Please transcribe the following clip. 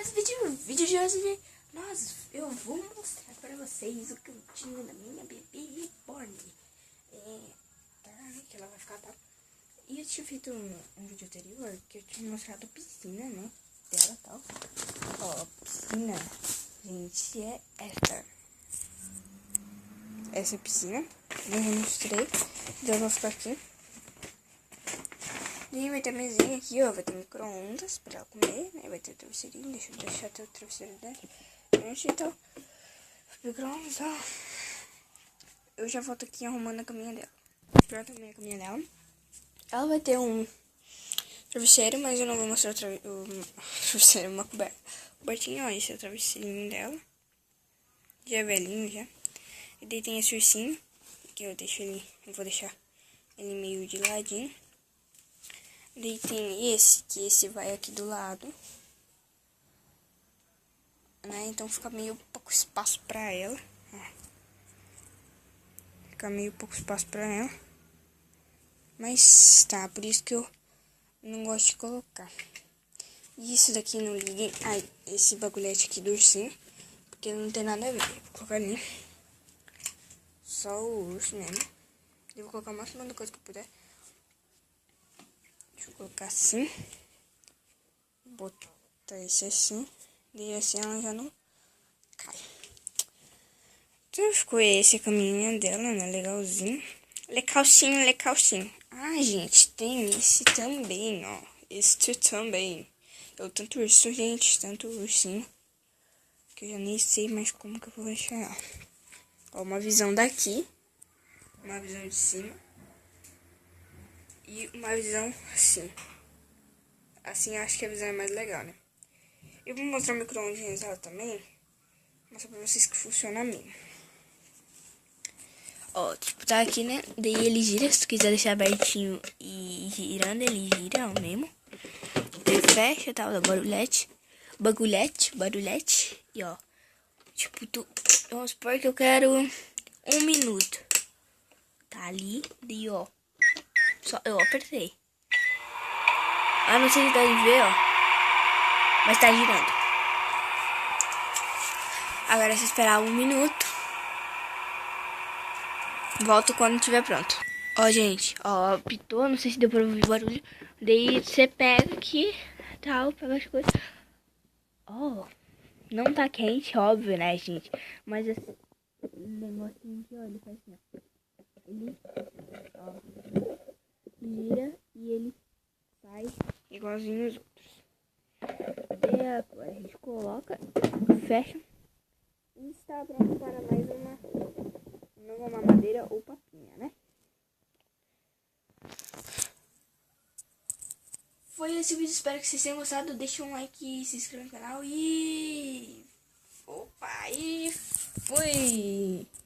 mais vídeo de hoje. Eu vou mostrar para vocês o que eu tinha na minha bebê reborn. Que ela vai ficar tal. E eu tinha feito um vídeo anterior que eu tinha mostrado a piscina, né? Dela tal. Ó, a piscina, gente, é esta. Essa é a piscina. Eu já mostrei. Então eu vou ficar aqui. E vai ter a mesinha aqui, ó. Vai ter micro-ondas pra ela comer, né? Vai ter o travesseirinho. Deixa eu deixar até o travesseiro dela. Gente, então, micro-ondas, ó. Eu já volto aqui arrumando a caminha dela. Pronto, a caminha dela. Ela vai ter um travesseiro, mas eu não vou mostrar o travesseiro, uma coberta. Cobertinho, ó. Esse é o travesseirinho dela. Já é velhinho, já. E daí tem esse ursinho, que eu vou deixar ele meio de ladinho. Daí tem que esse vai aqui do lado, né? Então fica meio pouco espaço pra ela. Fica meio pouco espaço pra ela. Mas tá, por isso que eu não gosto de colocar. E isso daqui não liga. Ai, esse bagulhete aqui do ursinho, porque não tem nada a ver. Vou colocar ali. Só o urso mesmo. Eu vou colocar o máximo de coisa que eu puder. Deixa eu colocar assim. Botar esse assim. E assim ela já não cai. Então ficou esse a caminha dela, né? Legalzinho. Lecalcinho. Ah, gente, tem esse também, ó. Este também. Eu tanto urso, gente, tanto ursinho, que eu já nem sei mais como que eu vou deixar ela. Ó, uma visão daqui. Uma visão de cima. E uma visão assim. Assim acho que a visão é mais legal, né? Eu vou mostrar o micro-ondas dela também. Mostrar pra vocês que funciona mesmo. Ó, tipo, tá aqui, né? Daí ele gira. Se tu quiser deixar abertinho e girando, ele gira, ó, mesmo. Ele fecha, tá? O barulhete. E ó, tipo, vamos supor que eu quero 1 minuto. Tá ali, daí ó. Só eu apertei. Ah, não sei se dá de ver, ó. Mas tá girando. Agora é só esperar 1 minuto. Volto quando estiver pronto. Ó, gente, ó, apitou, não sei se deu pra ouvir o barulho. Daí você pega aqui, tal, pega as coisas. Ó, não tá quente, óbvio, né, gente? Mas esse negocinho aqui, ó, ele faz assim, ó. Ele, ó, gira e ele sai igualzinho os outros. E agora a gente coloca, fecha e está pronto para mais uma nova mamadeira ou papinha, né? Foi esse vídeo, espero que vocês tenham gostado. Deixa um like, se inscreva no canal e... Opa, e fui!